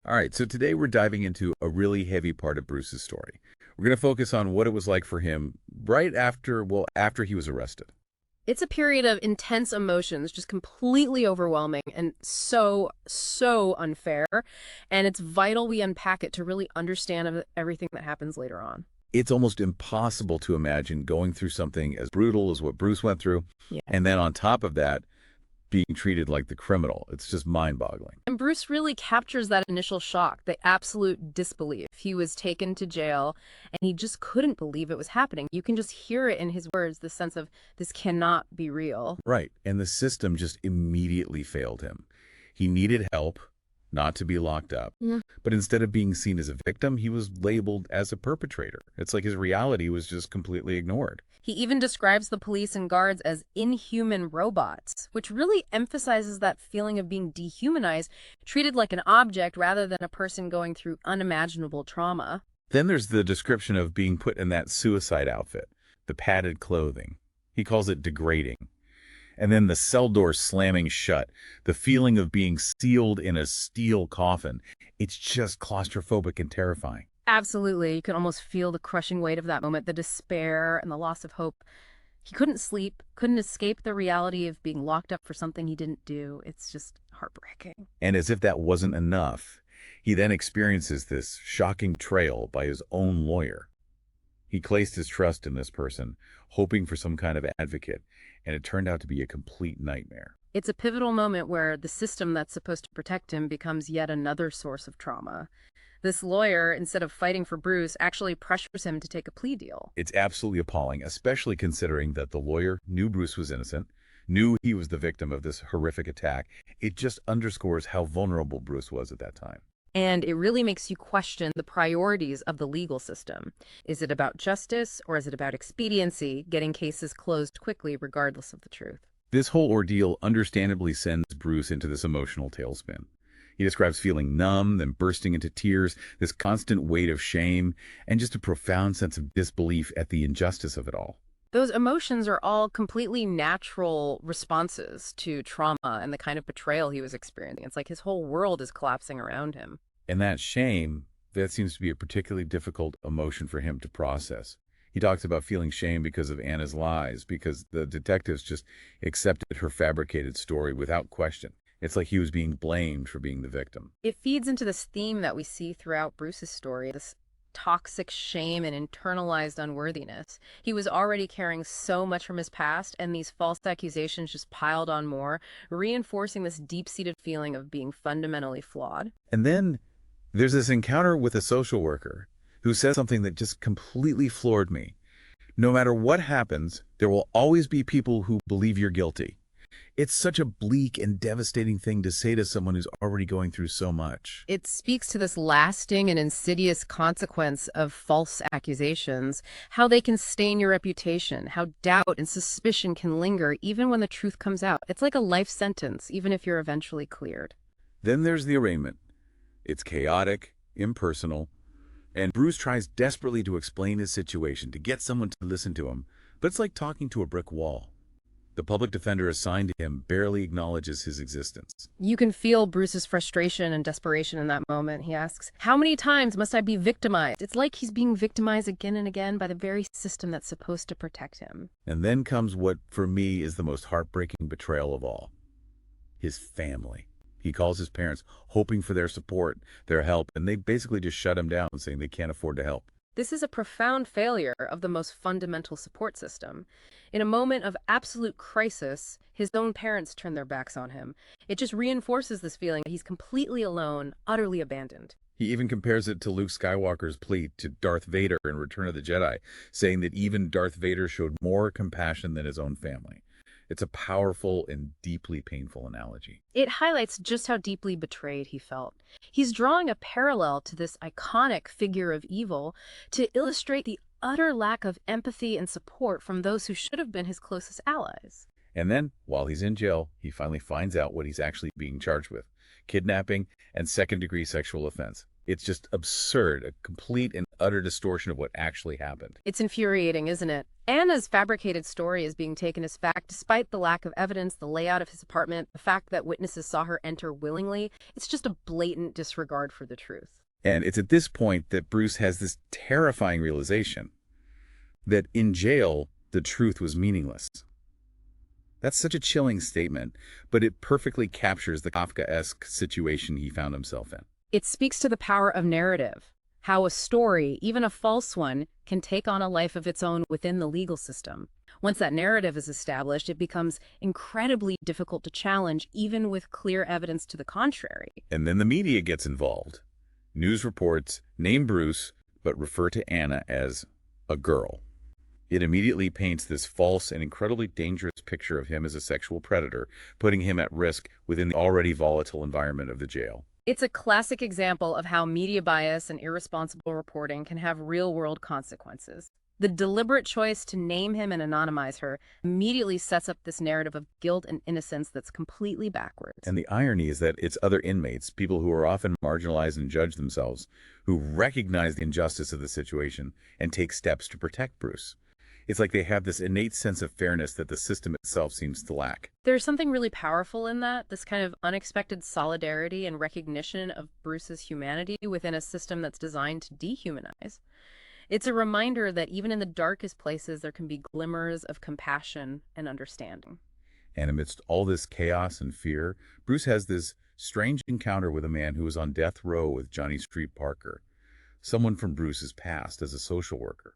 All right, so today we're diving into a really heavy part of Bruce's story. We're going to focus on what it was like for him right after, well, after he was arrested. It's a period of intense emotions, just completely overwhelming and so unfair. And it's vital we unpack it to really understand everything that happens later on. It's almost impossible to imagine going through something as brutal as what Bruce went through, Yeah. and then on top of that, being treated like the criminal. It's just mind-boggling. And Bruce really captures that initial shock, the absolute disbelief. He was taken to jail and he just couldn't believe it was happening. You can just hear it in his words, the sense of this cannot be real. Right, and the system just immediately failed him. He needed help, not to be locked up. But instead of being seen as a victim, he was labeled as a perpetrator. It's like his reality was just completely ignored. He even describes the police and guards as inhuman robots, which really emphasizes that feeling of being dehumanized, treated like an object rather than a person going through unimaginable trauma. Then there's the description of being put in that suicide outfit, the padded clothing. He calls it degrading. And then the cell door slamming shut, the feeling of being sealed in a steel coffin. It's just claustrophobic and terrifying. Absolutely. You can almost feel the crushing weight of that moment, the despair and the loss of hope. He couldn't sleep, couldn't escape the reality of being locked up for something he didn't do. It's just heartbreaking. And as if that wasn't enough, he then experiences this shocking betrayal by his own lawyer. He placed his trust in this person, hoping for some kind of advocate, and it turned out to be a complete nightmare. It's a pivotal moment where the system that's supposed to protect him becomes yet another source of trauma. This lawyer, instead of fighting for Bruce, actually pressures him to take a plea deal. It's absolutely appalling, especially considering that the lawyer knew Bruce was innocent, knew he was the victim of this horrific attack. It just underscores how vulnerable Bruce was at that time. And it really makes you question the priorities of the legal system. Is it about justice or is it about expediency, getting cases closed quickly regardless of the truth? This whole ordeal understandably sends Bruce into this emotional tailspin. He describes feeling numb, then bursting into tears, this constant weight of shame, and just a profound sense of disbelief at the injustice of it all. Those emotions are all completely natural responses to trauma and the kind of betrayal he was experiencing. It's like his whole world is collapsing around him. And that shame, that seems to be a particularly difficult emotion for him to process. He talks about feeling shame because of Anna's lies, because the detectives just accepted her fabricated story without question. It's like he was being blamed for being the victim. It feeds into this theme that we see throughout Bruce's story, this toxic shame and internalized unworthiness. He was already carrying so much from his past, and these false accusations just piled on more, reinforcing this deep-seated feeling of being fundamentally flawed. And then there's this encounter with a social worker who says something that just completely floored me. No matter what happens, there will always be people who believe you're guilty. It's such a bleak and devastating thing to say to someone who's already going through so much. It speaks to this lasting and insidious consequence of false accusations, how they can stain your reputation, how doubt and suspicion can linger even when the truth comes out. It's like a life sentence, even if you're eventually cleared. Then there's the arraignment. It's chaotic, impersonal, and Bruce tries desperately to explain his situation, to get someone to listen to him, but it's like talking to a brick wall. The public defender assigned to him barely acknowledges his existence. You can feel Bruce's frustration and desperation in that moment. He asks, how many times must I be victimized? It's like he's being victimized again and again by the very system that's supposed to protect him. And then comes what, for me, is the most heartbreaking betrayal of all. His family. He calls his parents, hoping for their support, their help, and they basically just shut him down, saying they can't afford to help. This is a profound failure of the most fundamental support system. In a moment of absolute crisis, his own parents turn their backs on him. It just reinforces this feeling that he's completely alone, utterly abandoned. He even compares it to Luke Skywalker's plea to Darth Vader in Return of the Jedi, saying that even Darth Vader showed more compassion than his own family. It's a powerful and deeply painful analogy. It highlights just how deeply betrayed he felt. He's drawing a parallel to this iconic figure of evil to illustrate the utter lack of empathy and support from those who should have been his closest allies. And then, while he's in jail, he finally finds out what he's actually being charged with: kidnapping and second-degree sexual offense. It's just absurd, a complete and utter distortion of what actually happened. It's infuriating, isn't it? Anna's fabricated story is being taken as fact despite the lack of evidence, the layout of his apartment, the fact that witnesses saw her enter willingly. It's just a blatant disregard for the truth. And it's at this point that Bruce has this terrifying realization that in jail, the truth was meaningless. That's such a chilling statement, but it perfectly captures the Kafkaesque situation he found himself in. It speaks to the power of narrative, how a story, even a false one, can take on a life of its own within the legal system. Once that narrative is established, it becomes incredibly difficult to challenge, even with clear evidence to the contrary. And then the media gets involved. News reports name Bruce, but refer to Anna as a girl. It immediately paints this false and incredibly dangerous picture of him as a sexual predator, putting him at risk within the already volatile environment of the jail. It's a classic example of how media bias and irresponsible reporting can have real-world consequences. The deliberate choice to name him and anonymize her immediately sets up this narrative of guilt and innocence that's completely backwards. And the irony is that it's other inmates, people who are often marginalized and judge themselves, who recognize the injustice of the situation and take steps to protect Bruce. It's like they have this innate sense of fairness that the system itself seems to lack. There's something really powerful in that, this kind of unexpected solidarity and recognition of Bruce's humanity within a system that's designed to dehumanize. It's a reminder that even in the darkest places, there can be glimmers of compassion and understanding. And amidst all this chaos and fear, Bruce has this strange encounter with a man who was on death row with Johnny Street Parker, someone from Bruce's past as a social worker.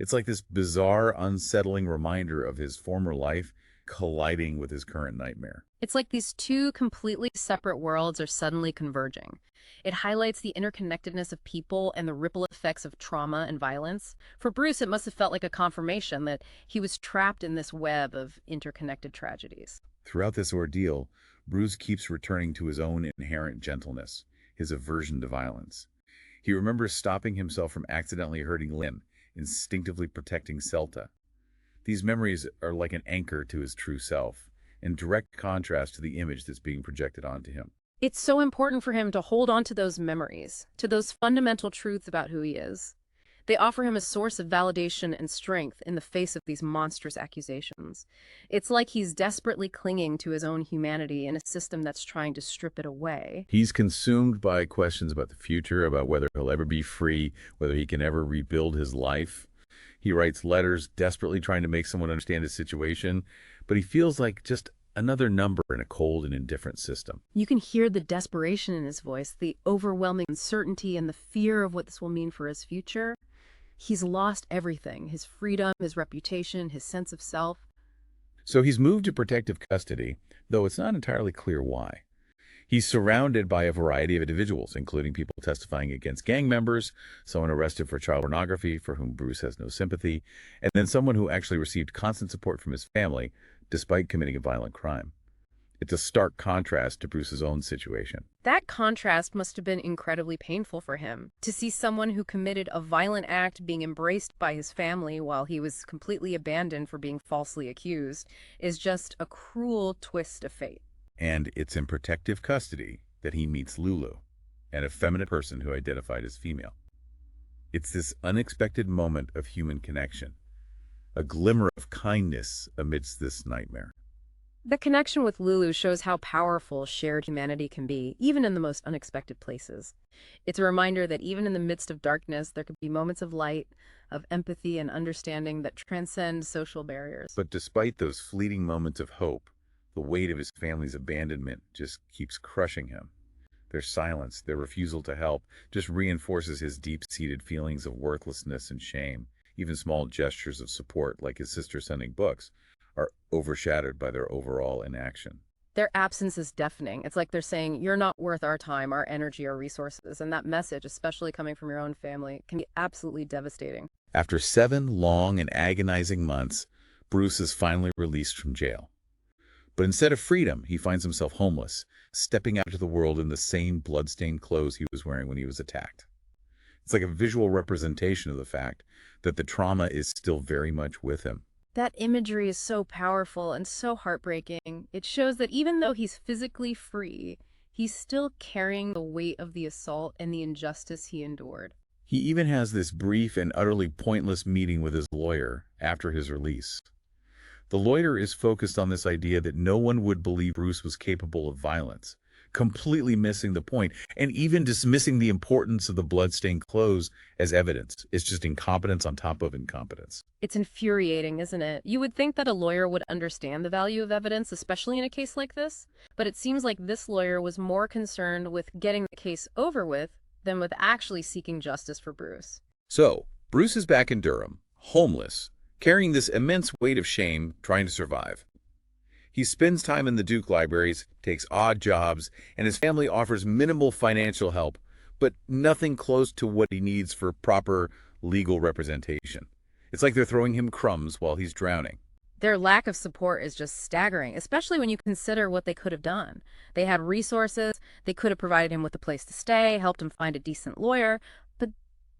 It's like this bizarre, unsettling reminder of his former life colliding with his current nightmare. It's like these two completely separate worlds are suddenly converging. It highlights the interconnectedness of people and the ripple effects of trauma and violence. For Bruce, it must have felt like a confirmation that he was trapped in this web of interconnected tragedies. Throughout this ordeal, Bruce keeps returning to his own inherent gentleness, his aversion to violence. He remembers stopping himself from accidentally hurting Lynn, instinctively protecting Celta. These memories are like an anchor to his true self, in direct contrast to the image that's being projected onto him. It's so important for him to hold on to those memories, to those fundamental truths about who he is. They offer him a source of validation and strength in the face of these monstrous accusations. It's like he's desperately clinging to his own humanity in a system that's trying to strip it away. He's consumed by questions about the future, about whether he'll ever be free, whether he can ever rebuild his life. He writes letters, desperately trying to make someone understand his situation, but he feels like just another number in a cold and indifferent system. You can hear the desperation in his voice, the overwhelming uncertainty and the fear of what this will mean for his future. He's lost everything, his freedom, his reputation, his sense of self. So he's moved to protective custody, though it's not entirely clear why. He's surrounded by a variety of individuals, including people testifying against gang members, someone arrested for child pornography for whom Bruce has no sympathy, and then someone who actually received constant support from his family despite committing a violent crime. It's a stark contrast to Bruce's own situation. That contrast must have been incredibly painful for him. To see someone who committed a violent act being embraced by his family while he was completely abandoned for being falsely accused is just a cruel twist of fate. And it's in protective custody that he meets Lulu, an effeminate person who identified as female. It's this unexpected moment of human connection, a glimmer of kindness amidst this nightmare. The connection with Lulu shows how powerful shared humanity can be, even in the most unexpected places. It's a reminder that even in the midst of darkness, there could be moments of light, of empathy and understanding that transcend social barriers. But despite those fleeting moments of hope, the weight of his family's abandonment just keeps crushing him. Their silence, their refusal to help, just reinforces his deep-seated feelings of worthlessness and shame. Even small gestures of support, like his sister sending books, are overshadowed by their overall inaction. Their absence is deafening. It's like they're saying, you're not worth our time, our energy, our resources. And that message, especially coming from your own family, can be absolutely devastating. After 7 long and agonizing months, Bruce is finally released from jail. But instead of freedom, he finds himself homeless, stepping out into the world in the same blood-stained clothes he was wearing when he was attacked. It's like a visual representation of the fact that the trauma is still very much with him. That imagery is so powerful and so heartbreaking. It shows that even though he's physically free, he's still carrying the weight of the assault and the injustice he endured. He even has this brief and utterly pointless meeting with his lawyer after his release. The lawyer is focused on this idea that no one would believe Bruce was capable of violence, completely missing the point, and even dismissing the importance of the bloodstained clothes as evidence. It's just incompetence on top of incompetence. It's infuriating, isn't it? You would think that a lawyer would understand the value of evidence, especially in a case like this, but it seems like this lawyer was more concerned with getting the case over with than with actually seeking justice for Bruce. So, Bruce is back in Durham, homeless, carrying this immense weight of shame, trying to survive. He spends time in the Duke libraries, takes odd jobs, and his family offers minimal financial help, but nothing close to what he needs for proper legal representation. It's like they're throwing him crumbs while he's drowning. Their lack of support is just staggering, especially when you consider what they could have done. They had resources, they could have provided him with a place to stay, helped him find a decent lawyer, but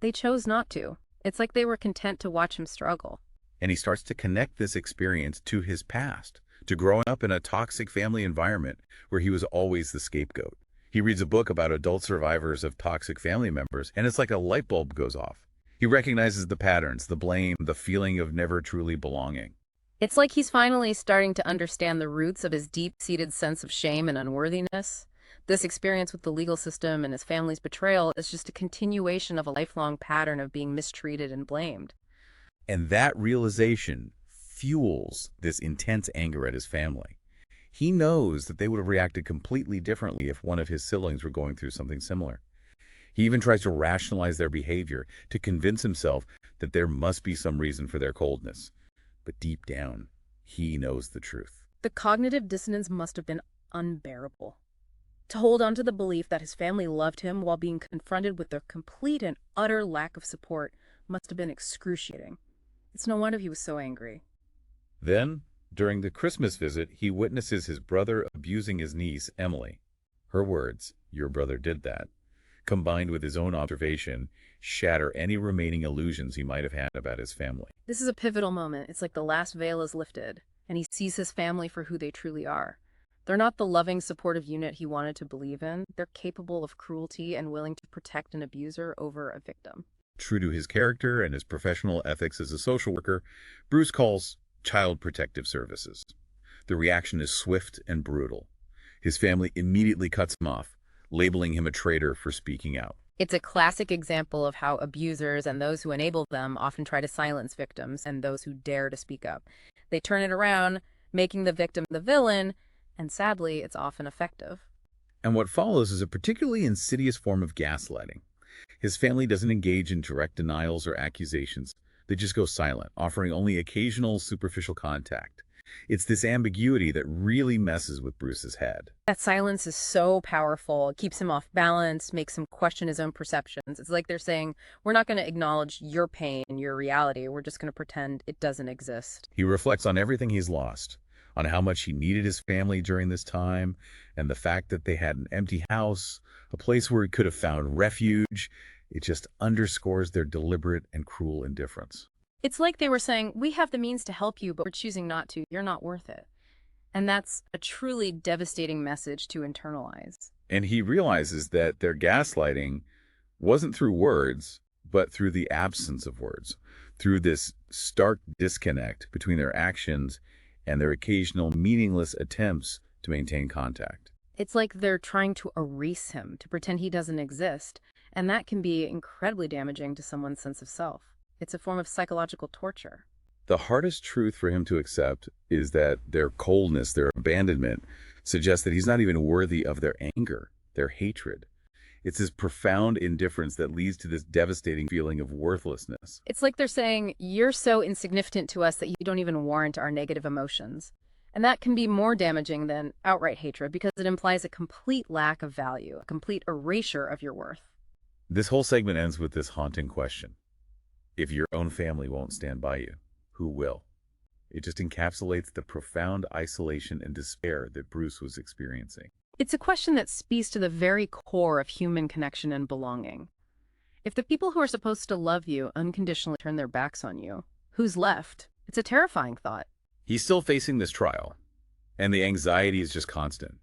they chose not to. It's like they were content to watch him struggle. And he starts to connect this experience to his past, to growing up in a toxic family environment where he was always the scapegoat. He reads a book about adult survivors of toxic family members, and it's like a light bulb goes off. He recognizes the patterns, the blame, the feeling of never truly belonging. It's like he's finally starting to understand the roots of his deep-seated sense of shame and unworthiness. This experience with the legal system and his family's betrayal is just a continuation of a lifelong pattern of being mistreated and blamed. And that realization fuels this intense anger at his family. He knows that they would have reacted completely differently if one of his siblings were going through something similar. He even tries to rationalize their behavior to convince himself that there must be some reason for their coldness. But deep down, he knows the truth. The cognitive dissonance must have been unbearable. To hold on to the belief that his family loved him while being confronted with their complete and utter lack of support must have been excruciating. It's no wonder he was so angry. Then, during the Christmas visit, he witnesses his brother abusing his niece, Emily. Her words, "Your brother did that," combined with his own observation, shatter any remaining illusions he might have had about his family. This is a pivotal moment. It's like the last veil is lifted, and he sees his family for who they truly are. They're not the loving, supportive unit he wanted to believe in. They're capable of cruelty and willing to protect an abuser over a victim. True to his character and his professional ethics as a social worker, Bruce calls Child Protective Services. The reaction is swift and brutal. His family immediately cuts him off, labeling him a traitor for speaking out. It's a classic example of how abusers and those who enable them often try to silence victims and those who dare to speak up. They turn it around, making the victim the villain, and sadly, it's often effective. And what follows is a particularly insidious form of gaslighting. His family doesn't engage in direct denials or accusations. They just go silent, offering only occasional superficial contact. It's this ambiguity that really messes with Bruce's head. That silence is so powerful. It keeps him off balance, makes him question his own perceptions. It's like they're saying, we're not going to acknowledge your pain, your reality. We're just going to pretend it doesn't exist. He reflects on everything he's lost, on how much he needed his family during this time, and the fact that they had an empty house, a place where he could have found refuge. It just underscores their deliberate and cruel indifference. It's like they were saying, we have the means to help you, but we're choosing not to. You're not worth it. And that's a truly devastating message to internalize. And he realizes that their gaslighting wasn't through words, but through the absence of words, through this stark disconnect between their actions and their occasional meaningless attempts to maintain contact. It's like they're trying to erase him, to pretend he doesn't exist, and that can be incredibly damaging to someone's sense of self. It's a form of psychological torture. The hardest truth for him to accept is that their coldness, their abandonment, suggests that he's not even worthy of their anger, their hatred. It's this profound indifference that leads to this devastating feeling of worthlessness. It's like they're saying, you're so insignificant to us that you don't even warrant our negative emotions. And that can be more damaging than outright hatred because it implies a complete lack of value, a complete erasure of your worth. This whole segment ends with this haunting question. If your own family won't stand by you, who will? It just encapsulates the profound isolation and despair that Bruce was experiencing. It's a question that speaks to the very core of human connection and belonging. If the people who are supposed to love you unconditionally turn their backs on you, who's left? It's a terrifying thought. He's still facing this trial, and the anxiety is just constant.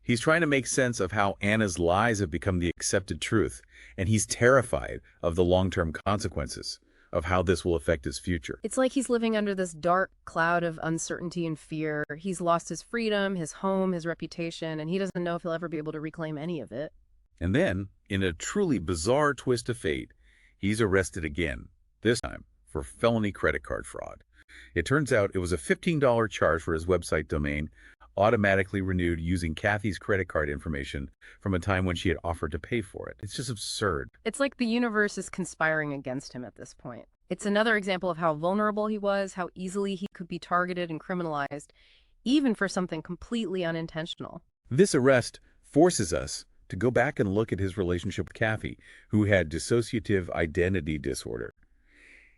He's trying to make sense of how Anna's lies have become the accepted truth, and he's terrified of the long-term consequences of how this will affect his future. It's like he's living under this dark cloud of uncertainty and fear. He's lost his freedom, his home, his reputation, and he doesn't know if he'll ever be able to reclaim any of it. And then, in a truly bizarre twist of fate, he's arrested again, this time for felony credit card fraud. It turns out it was a $15 charge for his website domain, automatically renewed using Kathy's credit card information from a time when she had offered to pay for it. It's just absurd. It's like the universe is conspiring against him at this point. It's another example of how vulnerable he was, how easily he could be targeted and criminalized, even for something completely unintentional. This arrest forces us to go back and look at his relationship with Kathy, who had dissociative identity disorder.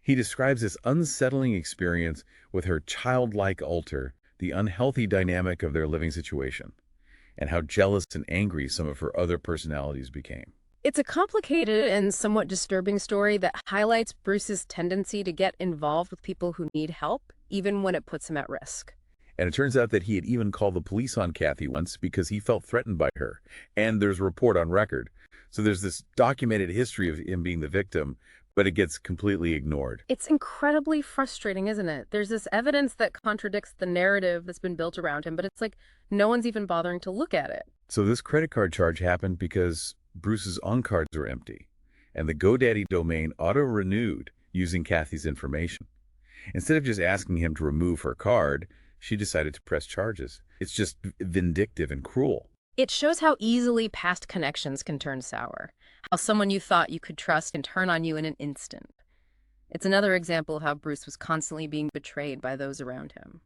He describes this unsettling experience with her childlike alter, the unhealthy dynamic of their living situation, and how jealous and angry some of her other personalities became. It's a complicated and somewhat disturbing story that highlights Bruce's tendency to get involved with people who need help, even when it puts him at risk. And it turns out that he had even called the police on Kathy once because he felt threatened by her. And there's a report on record. So there's this documented history of him being the victim, but it gets completely ignored. It's incredibly frustrating, isn't it? There's this evidence that contradicts the narrative that's been built around him, but it's like no one's even bothering to look at it. So this credit card charge happened because Bruce's on-cards were empty, and the GoDaddy domain auto-renewed using Kathy's information. Instead of just asking him to remove her card, she decided to press charges. It's just vindictive and cruel. It shows how easily past connections can turn sour, how someone you thought you could trust can turn on you in an instant. It's another example of how Bruce was constantly being betrayed by those around him.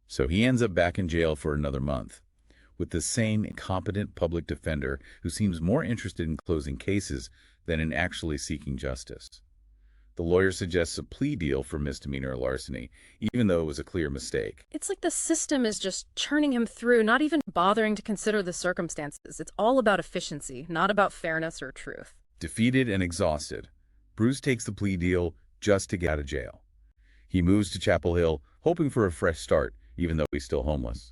So he ends up back in jail for another month, with the same incompetent public defender who seems more interested in closing cases than in actually seeking justice. The lawyer suggests a plea deal for misdemeanor larceny, even though it was a clear mistake. It's like the system is just churning him through, not even bothering to consider the circumstances. It's all about efficiency, not about fairness or truth. Defeated and exhausted, Bruce takes the plea deal just to get out of jail. He moves to Chapel Hill, hoping for a fresh start, even though he's still homeless.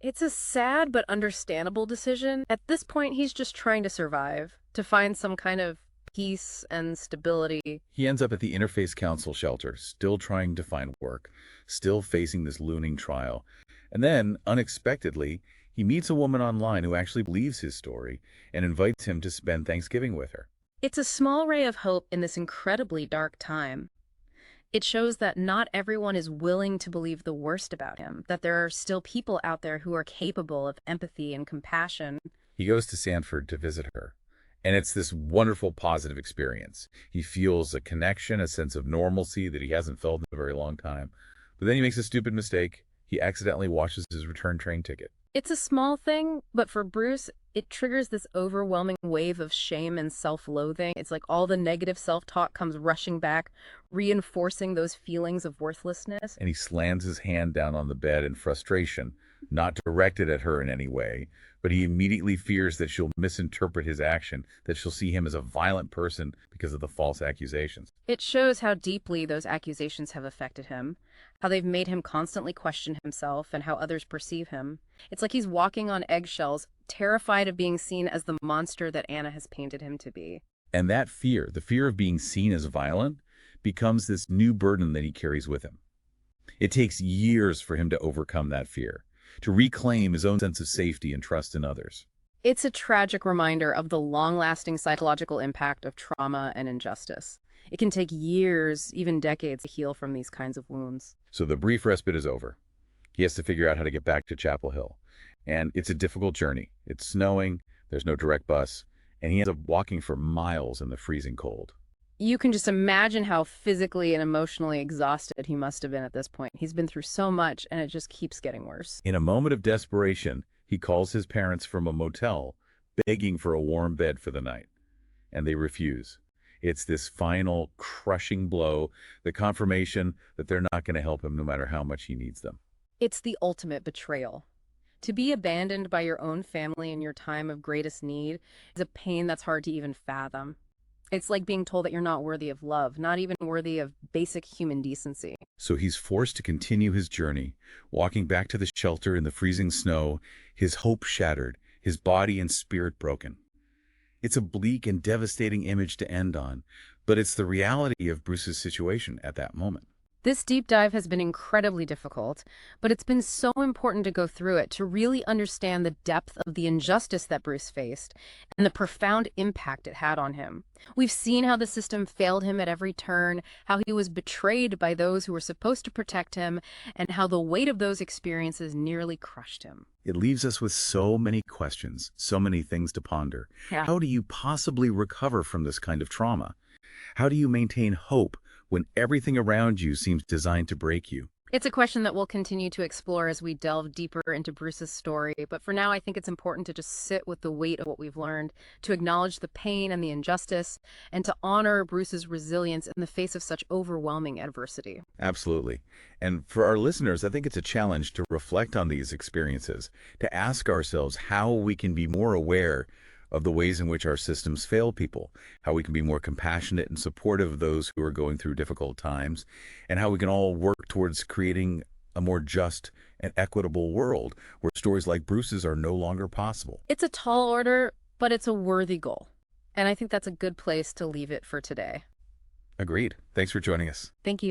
It's a sad but understandable decision. At this point, he's just trying to survive, to find some kind of peace and stability. He ends up at the Interface Council shelter, still trying to find work, still facing this looming trial. And then, unexpectedly, he meets a woman online who actually believes his story and invites him to spend Thanksgiving with her. It's a small ray of hope in this incredibly dark time. It shows that not everyone is willing to believe the worst about him, that there are still people out there who are capable of empathy and compassion. He goes to Sanford to visit her, and it's this wonderful positive experience. He feels a connection, a sense of normalcy that he hasn't felt in a very long time. But then he makes a stupid mistake. He accidentally washes his return train ticket. It's a small thing, but for Bruce, it triggers this overwhelming wave of shame and self-loathing. It's like all the negative self-talk comes rushing back, reinforcing those feelings of worthlessness. And he slams his hand down on the bed in frustration, not directed at her in any way, but he immediately fears that she'll misinterpret his action, that she'll see him as a violent person because of the false accusations. It shows how deeply those accusations have affected him, how they've made him constantly question himself and how others perceive him. It's like he's walking on eggshells, terrified of being seen as the monster that Anna has painted him to be. And that fear, the fear of being seen as violent, becomes this new burden that he carries with him. It takes years for him to overcome that fear, to reclaim his own sense of safety and trust in others. It's a tragic reminder of the long-lasting psychological impact of trauma and injustice. It can take years, even decades, to heal from these kinds of wounds. So the brief respite is over. He has to figure out how to get back to Chapel Hill. And it's a difficult journey. It's snowing, there's no direct bus, and he ends up walking for miles in the freezing cold. You can just imagine how physically and emotionally exhausted he must have been at this point. He's been through so much, and it just keeps getting worse. In a moment of desperation, he calls his parents from a motel, begging for a warm bed for the night. And they refuse. It's this final, crushing blow, the confirmation that they're not going to help him no matter how much he needs them. It's the ultimate betrayal. To be abandoned by your own family in your time of greatest need is a pain that's hard to even fathom. It's like being told that you're not worthy of love, not even worthy of basic human decency. So he's forced to continue his journey, walking back to the shelter in the freezing snow, his hope shattered, his body and spirit broken. It's a bleak and devastating image to end on, but it's the reality of Bruce's situation at that moment. This deep dive has been incredibly difficult, but it's been so important to go through it to really understand the depth of the injustice that Bruce faced and the profound impact it had on him. We've seen how the system failed him at every turn, how he was betrayed by those who were supposed to protect him, and how the weight of those experiences nearly crushed him. It leaves us with so many questions, so many things to ponder. Yeah. How do you possibly recover from this kind of trauma? How do you maintain hope when everything around you seems designed to break you? It's a question that we'll continue to explore as we delve deeper into Bruce's story, but for now I think it's important to just sit with the weight of what we've learned, to acknowledge the pain and the injustice, and to honor Bruce's resilience in the face of such overwhelming adversity. Absolutely. And for our listeners, I think it's a challenge to reflect on these experiences, to ask ourselves how we can be more aware of the ways in which our systems fail people, how we can be more compassionate and supportive of those who are going through difficult times, and how we can all work towards creating a more just and equitable world where stories like Bruce's are no longer possible. It's a tall order, but it's a worthy goal. And I think that's a good place to leave it for today. Agreed. Thanks for joining us. Thank you.